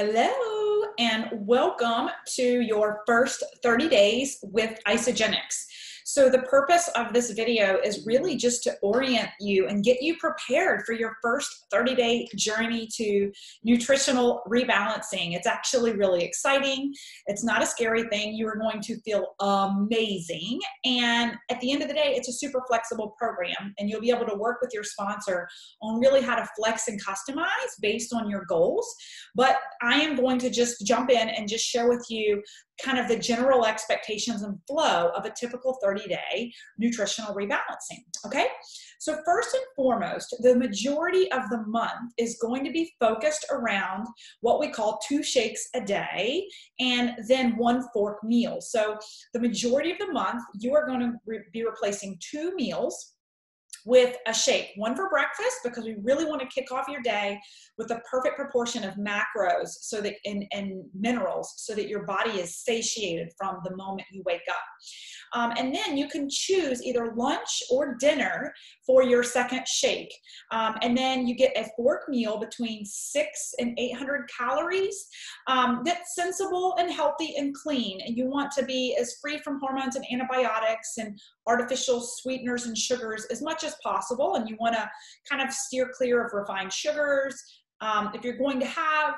Hello, and welcome to your first 30 days with Isagenix. So the purpose of this video is really just to orient you and get you prepared for your first 30-day journey to nutritional rebalancing. It's actually really exciting. It's not a scary thing. You are going to feel amazing. And at the end of the day, it's a super flexible program, and you'll be able to work with your sponsor on really how to flex and customize based on your goals. But I am going to just jump in and just share with you kind of the general expectations and flow of a typical 30-day nutritional rebalancing, okay? So first and foremost, the majority of the month is going to be focused around what we call 2 shakes a day and then 1 fork meal. So the majority of the month, you are going to be replacing 2 meals with a shake, 1 for breakfast, because we really want to kick off your day with a perfect proportion of macros so that and minerals so that your body is satiated from the moment you wake up. And then you can choose either lunch or dinner for your second shake. And then you get a fork meal between 600 and 800 calories that's sensible and healthy and clean. And you want to be as free from hormones and antibiotics and artificial sweeteners and sugars as much as possible. And you want to kind of steer clear of refined sugars. If you're going to have,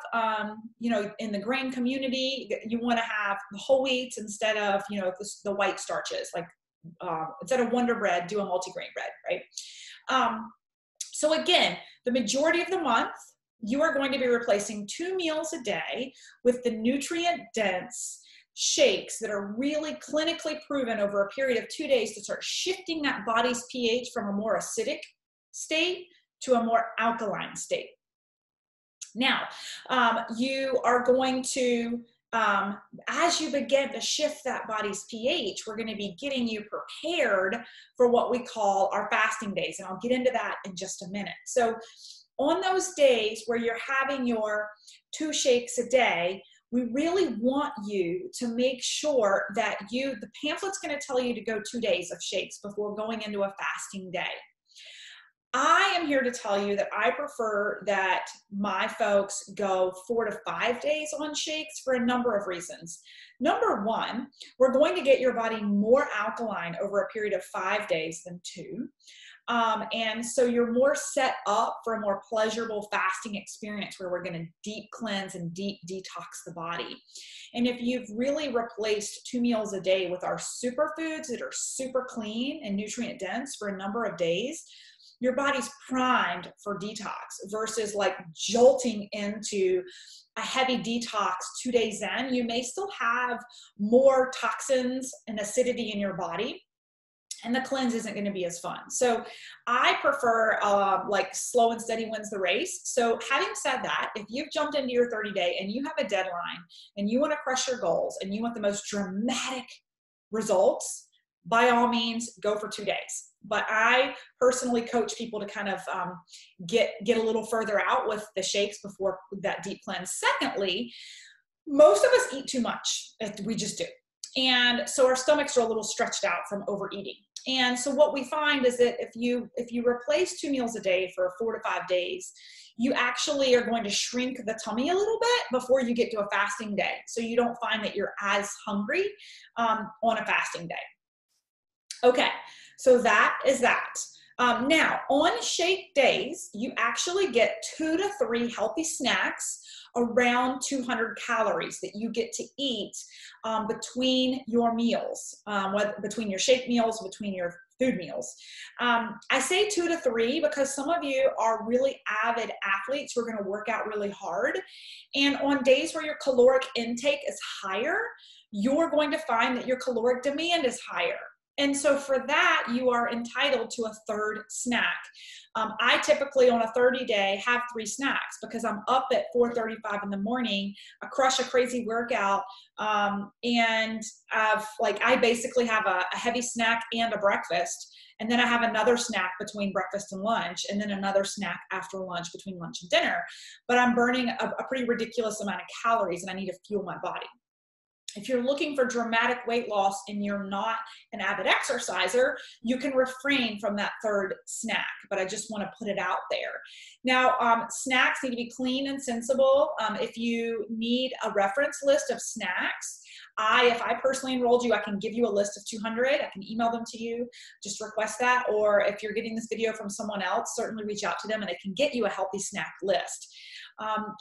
in the grain community, you want to have the whole wheats instead of, the white starches. Like instead of Wonder Bread, do a multigrain bread, right? So again, the majority of the month, you are going to be replacing 2 meals a day with the nutrient-dense shakes that are really clinically proven over a period of 2 days to start shifting that body's pH from a more acidic state to a more alkaline state. Now, you are going to, as you begin to shift that body's pH, we're going to be getting you prepared for what we call our fasting days. And I'll get into that in just a minute. So on those days where you're having your 2 shakes a day, we really want you to make sure that the pamphlet's going to tell you to go 2 days of shakes before going into a fasting day. I am here to tell you that I prefer that my folks go 4 to 5 days on shakes for a number of reasons. Number one, we're going to get your body more alkaline over a period of 5 days than 2. And so you're more set up for a more pleasurable fasting experience where we're going to deep cleanse and deep detox the body. And if you've really replaced 2 meals a day with our superfoods that are super clean and nutrient dense for a number of days, your body's primed for detox versus like jolting into a heavy detox 2 days in. You may still have more toxins and acidity in your body, and the cleanse isn't going to be as fun. So I prefer like slow and steady wins the race. So having said that, if you've jumped into your 30-day and you have a deadline and you want to crush your goals and you want the most dramatic results, by all means, go for 2 days. But I personally coach people to kind of get a little further out with the shakes before that deep cleanse. Secondly, most of us eat too much. We just do. And so our stomachs are a little stretched out from overeating. And so what we find is that if you replace 2 meals a day for 4 to 5 days, you actually are going to shrink the tummy a little bit before you get to a fasting day. So you don't find that you're as hungry on a fasting day. Okay, so that is that. Now, on shake days, you actually get 2 to 3 healthy snacks around 200 calories that you get to eat between your meals, between your shake meals, between your food meals. I say 2 to 3 because some of you are really avid athletes who are going to work out really hard. And on days where your caloric intake is higher, you're going to find that your caloric demand is higher. And so for that, you are entitled to a 3rd snack. I typically on a 30-day have 3 snacks because I'm up at 4:35 in the morning. I crush a crazy workout, and I basically have a heavy snack and a breakfast. And then I have another snack between breakfast and lunch, and then another snack after lunch between lunch and dinner. But I'm burning a pretty ridiculous amount of calories, and I need to fuel my body. If you're looking for dramatic weight loss and you're not an avid exerciser, you can refrain from that third snack, but I just want to put it out there. Now, snacks need to be clean and sensible. If you need a reference list of snacks, if I personally enrolled you, I can give you a list of 200. I can email them to you. Just request that. Or if you're getting this video from someone else, certainly reach out to them and they can get you a healthy snack list.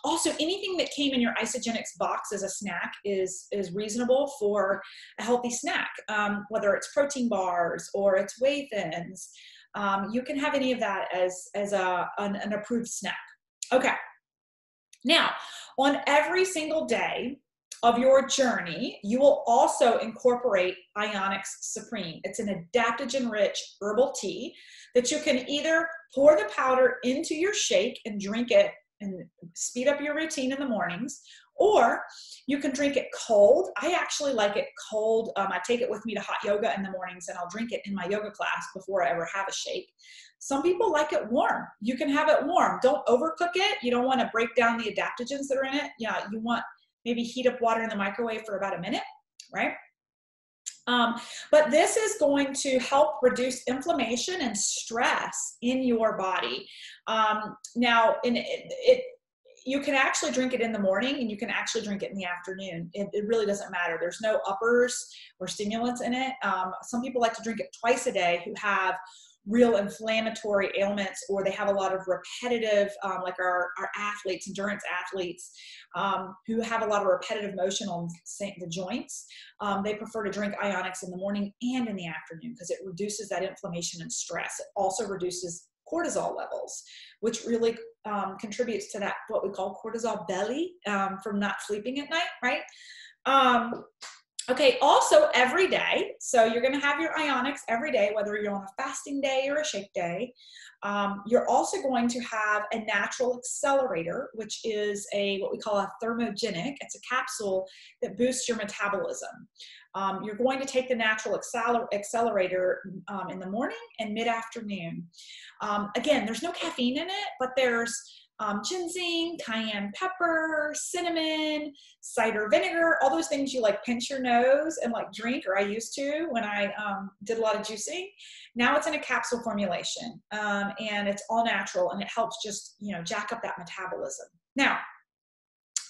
Also, anything that came in your Isagenix box as a snack is reasonable for a healthy snack, whether it's protein bars or it's whey thins. You can have any of that as an approved snack. Okay. Now, on every single day of your journey, you will also incorporate Ionix Supreme. It's an adaptogen-rich herbal tea that you can either pour the powder into your shake and drink it and speed up your routine in the mornings, or you can drink it cold. I actually like it cold. I take it with me to hot yoga in the mornings and I'll drink it in my yoga class before I ever have a shake. Some people like it warm. You can have it warm. Don't overcook it. You don't want to break down the adaptogens that are in it. Yeah, you want maybe heat up water in the microwave for about a minute, right? But this is going to help reduce inflammation and stress in your body. Now, you can actually drink it in the morning and you can actually drink it in the afternoon. It really doesn't matter. There's no uppers or stimulants in it. Some people like to drink it twice a day who have real inflammatory ailments, or they have a lot of repetitive, like our athletes, endurance athletes, who have a lot of repetitive motion on the joints. They prefer to drink Ionix in the morning and in the afternoon because it reduces that inflammation and stress. It also reduces cortisol levels, which really contributes to that, what we call cortisol belly, from not sleeping at night, right? Okay, also every day, so you're going to have your Ionix every day, whether you're on a fasting day or a shake day. You're also going to have a natural accelerator, which is what we call a thermogenic. It's a capsule that boosts your metabolism. You're going to take the natural accelerator in the morning and mid-afternoon. Again, there's no caffeine in it, but there's ginseng, cayenne pepper, cinnamon, cider vinegar, all those things you like pinch your nose and like drink, or I used to when I did a lot of juicing. Now it's in a capsule formulation, and it's all natural, and it helps just, jack up that metabolism. Now,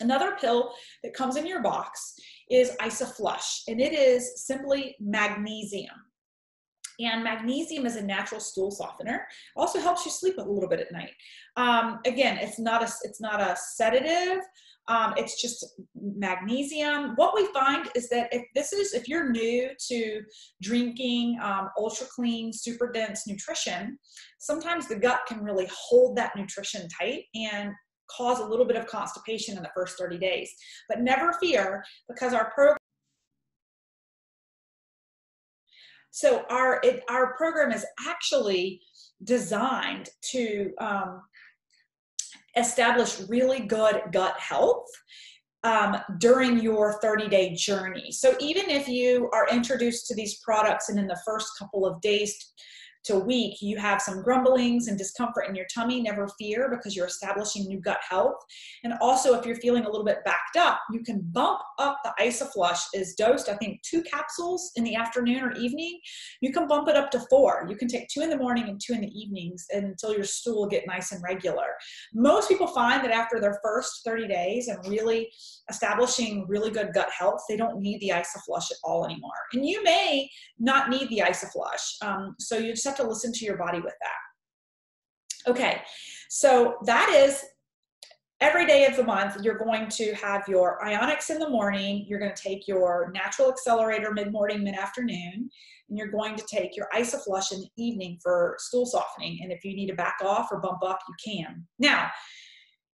another pill that comes in your box is Isoflush, and it is simply magnesium. And magnesium is a natural stool softener. It also helps you sleep a little bit at night. Again, it's not a sedative. It's just magnesium. What we find is that if you're new to drinking ultra clean, super dense nutrition, sometimes the gut can really hold that nutrition tight and cause a little bit of constipation in the first 30 days. But never fear, because our program our program is actually designed to establish really good gut health during your 30-day journey. So even if you are introduced to these products and in the first couple of days to a week, you have some grumblings and discomfort in your tummy, never fear, because you're establishing new gut health. And also, if you're feeling a little bit backed up, you can bump up the Isoflush is dosed, I think, 2 capsules in the afternoon or evening. You can bump it up to 4. You can take 2 in the morning and 2 in the evenings until your stool get nice and regular. Most people find that after their first 30 days and really establishing really good gut health, they don't need the Isoflush at all anymore. And you may not need the Isoflush. So you just have to listen to your body with that. Okay, so that is every day of the month. You're going to have your Ionix in the morning. You're going to take your natural accelerator mid-morning, mid-afternoon, and you're going to take your Isoflush in the evening for stool softening. And if you need to back off or bump up, you can. Now,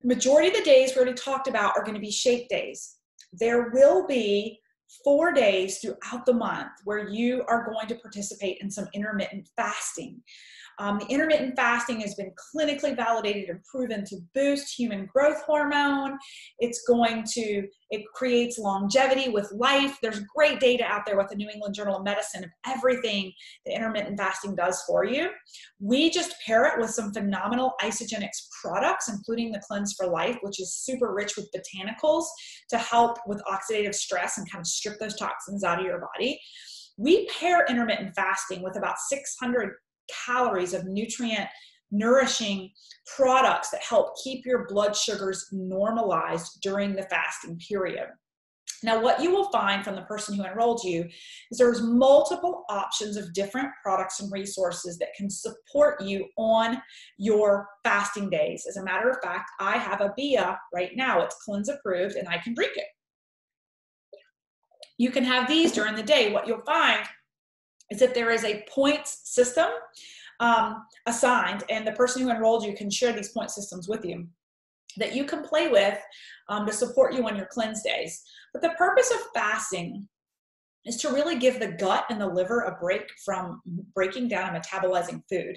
majority of the days we already talked about are going to be shake days. There will be 4 days throughout the month where you are going to participate in some intermittent fasting. The intermittent fasting has been clinically validated and proven to boost human growth hormone. It creates longevity with life. There's great data out there with the New England Journal of Medicine of everything the intermittent fasting does for you. We just pair it with some phenomenal Isagenix products, including the Cleanse for Life, which is super rich with botanicals to help with oxidative stress and kind of strip those toxins out of your body. We pair intermittent fasting with about 600 calories of nutrient nourishing products that help keep your blood sugars normalized during the fasting period. Now, what you will find from the person who enrolled you is there's multiple options of different products and resources that can support you on your fasting days. As a matter of fact, I have a BIA right now. It's Cleanse approved and I can drink it. You can have these during the day. What you'll find is that there is a points system assigned, and the person who enrolled you can share these point systems with you that you can play with to support you on your cleanse days. But the purpose of fasting is to really give the gut and the liver a break from breaking down and metabolizing food,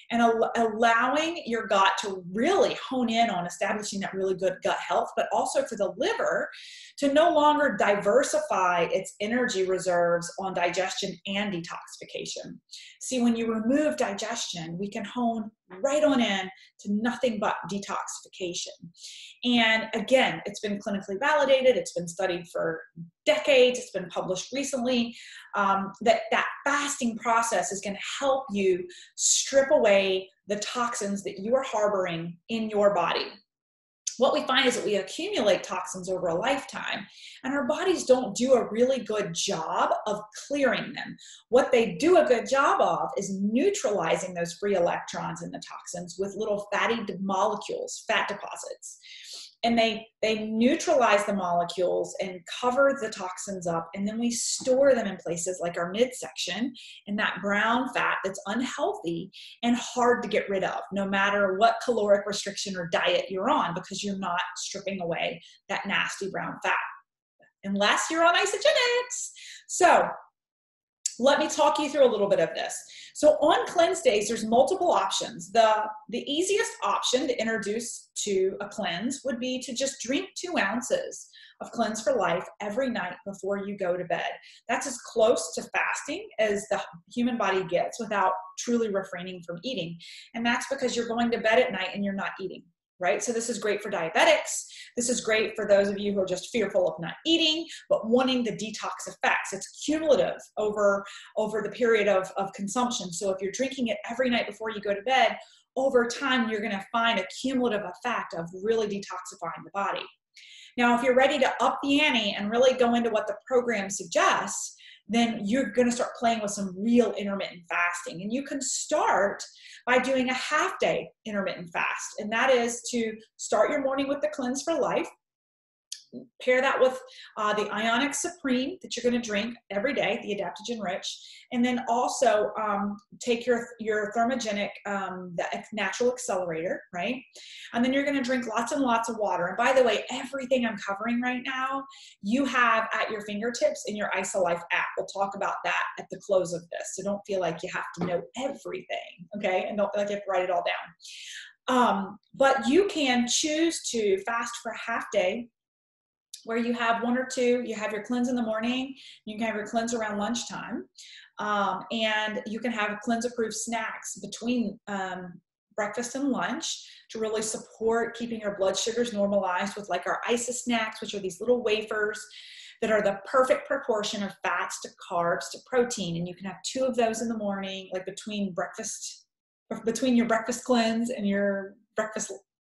and allowing your gut to really hone in on establishing that really good gut health, but also for the liver to no longer diversify its energy reserves on digestion and detoxification. See, when you remove digestion, we can hone right on in to nothing but detoxification. And again, it's been clinically validated. It's been studied for decades. It's been published recently that fasting process is going to help you strip away the toxins that you are harboring in your body. What we find is that we accumulate toxins over a lifetime, and our bodies don't do a really good job of clearing them. What they do a good job of is neutralizing those free electrons and the toxins with little fatty molecules, fat deposits. And they neutralize the molecules and cover the toxins up, and then we store them in places like our midsection in that brown fat that's unhealthy and hard to get rid of, no matter what caloric restriction or diet you're on, because you're not stripping away that nasty brown fat, unless you're on Isagenix. So let me talk you through a little bit of this. So on cleanse days, there's multiple options. The easiest option to introduce to a cleanse would be to just drink 2 ounces of Cleanse for Life every night before you go to bed. That's as close to fasting as the human body gets without truly refraining from eating. And that's because you're going to bed at night and you're not eating, right? So this is great for diabetics. This is great for those of you who are just fearful of not eating, but wanting the detox effects. It's cumulative over the period of consumption. So if you're drinking it every night before you go to bed, over time, you're going to find a cumulative effect of really detoxifying the body. Now, if you're ready to up the ante and really go into what the program suggests, then you're going to start playing with some real intermittent fasting. And you can start by doing a half-day intermittent fast. And that is to start your morning with the Cleanse for Life. Pair that with the Ionic Supreme that you're going to drink every day, the adaptogen rich, and then also take your thermogenic, the natural Accelerator, right? And then you're going to drink lots and lots of water. And by the way, everything I'm covering right now, you have at your fingertips in your IsaLife app. We'll talk about that at the close of this. So don't feel like you have to know everything, okay? And don't feel like you have to write it all down. But you can choose to fast for a half day, where you have 1 or 2, you have your cleanse in the morning, you can have your cleanse around lunchtime, and you can have cleanse approved snacks between breakfast and lunch to really support keeping your blood sugars normalized with like our Isasnacks, which are these little wafers that are the perfect proportion of fats to carbs to protein. And you can have 2 of those in the morning, like between your breakfast cleanse and your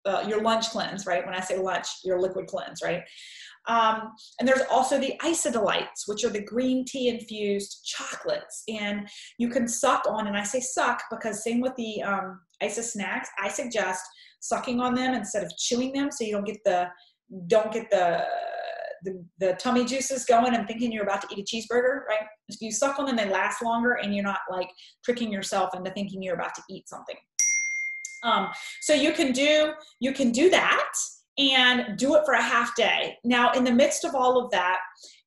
lunch cleanse, right? When I say lunch, your liquid cleanse, right? And there's also the Isadelights, which are the green tea infused chocolates, and you can suck on, and I say suck because same with the Isa snacks, I suggest sucking on them instead of chewing them, so you don't get the tummy juices going and thinking you're about to eat a cheeseburger, right? If you suck on them, they last longer, and you're not like tricking yourself into thinking you're about to eat something. So you can do that and do it for a half day. Now, in the midst of all of that,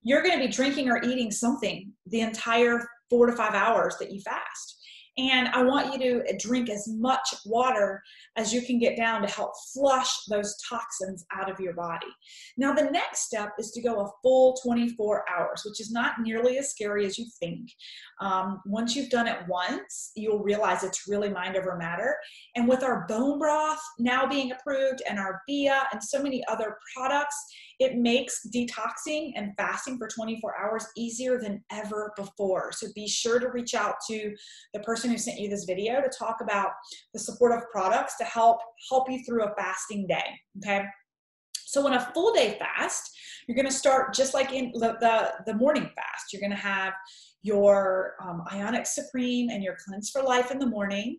you're going to be drinking or eating something the entire 4 to 5 hours that you fast. And I want you to drink as much water as you can get down to help flush those toxins out of your body. Now, the next step is to go a full 24 hours, which is not nearly as scary as you think. Once you've done it once, you'll realize it's really mind over matter. And with our bone broth now being approved and our BIA and so many other products, it makes detoxing and fasting for 24 hours easier than ever before. So be sure to reach out to the person who sent you this video to talk about the supportive products to help you through a fasting day, okay? So in a full day fast, you're gonna start just like in the morning fast. You're gonna have your Isagenix Supreme and your Cleanse for Life in the morning.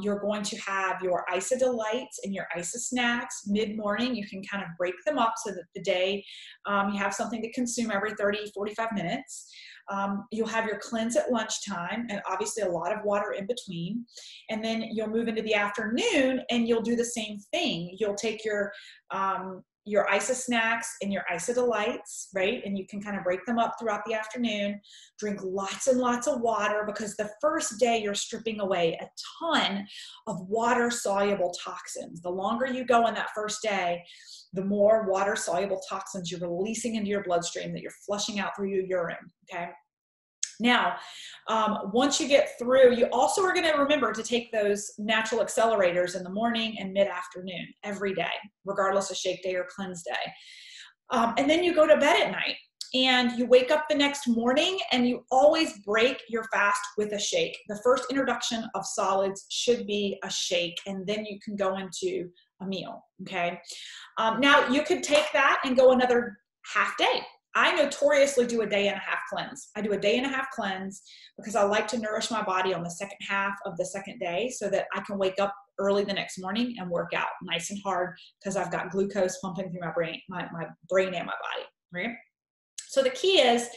You're going to have your Isa Delights and your Isa Snacks mid-morning. You can kind of break them up so that the day you have something to consume every 30, 45 minutes. You'll have your cleanse at lunchtime and obviously a lot of water in between. And then you'll move into the afternoon and you'll do the same thing. You'll take your Isa Snacks and your Isa Delights, right? And you can kind of break them up throughout the afternoon. Drink lots and lots of water because the first day you're stripping away a ton of water-soluble toxins. The longer you go on that first day, the more water-soluble toxins you're releasing into your bloodstream that you're flushing out through your urine, okay? Now, once you get through, you also are going to remember to take those natural accelerators in the morning and mid-afternoon every day, regardless of shake day or cleanse day. And then you go to bed at night and you wake up the next morning and you always break your fast with a shake. The first introduction of solids should be a shake, and then you can go into a meal, okay? Now, you could take that and go another half day. I notoriously do a day and a half cleanse. I do a day and a half cleanse because I like to nourish my body on the second half of the second day so that I can wake up early the next morning and work out nice and hard because I've got glucose pumping through my brain and my body, right? So the key is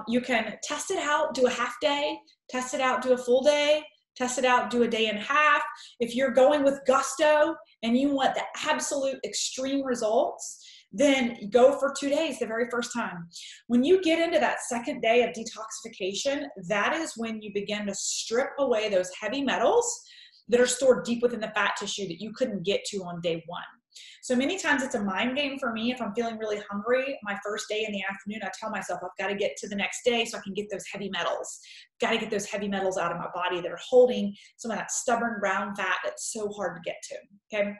you can test it out, do a half day, test it out, do a full day, test it out, do a day and a half. If you're going with gusto and you want the absolute extreme results, then go for 2 days the very first time. When you get into that second day of detoxification, that is when you begin to strip away those heavy metals that are stored deep within the fat tissue that you couldn't get to on day one. So many times it's a mind game for me. If I'm feeling really hungry, my first day in the afternoon, I tell myself I've got to get to the next day so I can get those heavy metals. Got to get those heavy metals out of my body that are holding some of that stubborn brown fat that's so hard to get to, okay?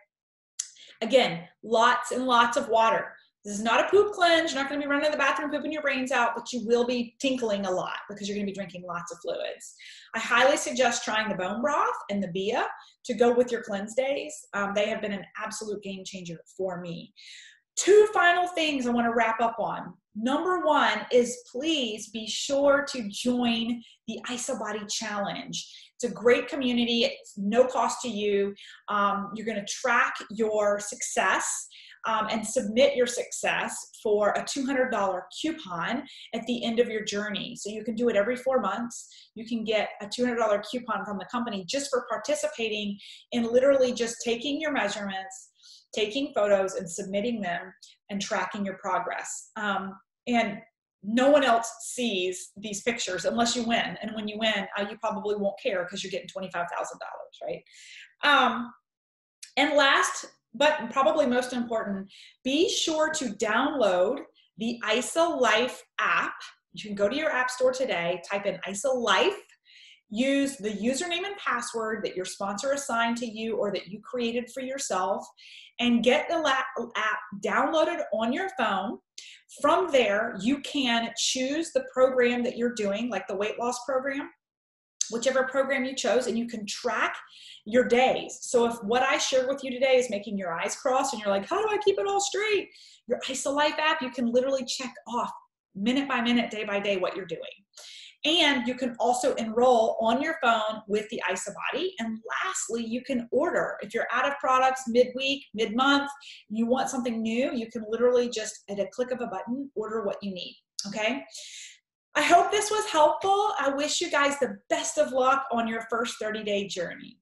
Again, lots and lots of water. This is not a poop cleanse. You're not going to be running to the bathroom pooping your brains out, but you will be tinkling a lot because you're going to be drinking lots of fluids. I highly suggest trying the bone broth and the BIA to go with your cleanse days. They have been an absolute game changer for me. 2 final things I want to wrap up on. Number 1 is please be sure to join the Isa Body Challenge. It's a great community. It's no cost to you. You're going to track your success and submit your success for a $200 coupon at the end of your journey. So you can do it every 4 months. You can get a $200 coupon from the company just for participating in literally just taking your measurements, taking photos and submitting them and tracking your progress. And no one else sees these pictures unless you win. And when you win, you probably won't care because you're getting $25,000, right? And last, but probably most important, be sure to download the Isa Life app. You can go to your app store today, type in Isa Life, use the username and password that your sponsor assigned to you or that you created for yourself, and get the app downloaded on your phone. From there, you can choose the program that you're doing, like the weight loss program, whichever program you chose, and you can track your days. So if what I shared with you today is making your eyes cross and you're like, how do I keep it all straight? Your Isa Life app, you can literally check off minute by minute, day by day what you're doing. And you can also enroll on your phone with the Isa Body. And lastly, you can order. If you're out of products midweek, mid-month, you want something new, you can literally just, at a click of a button, order what you need, okay? I hope this was helpful. I wish you guys the best of luck on your first 30-day journey.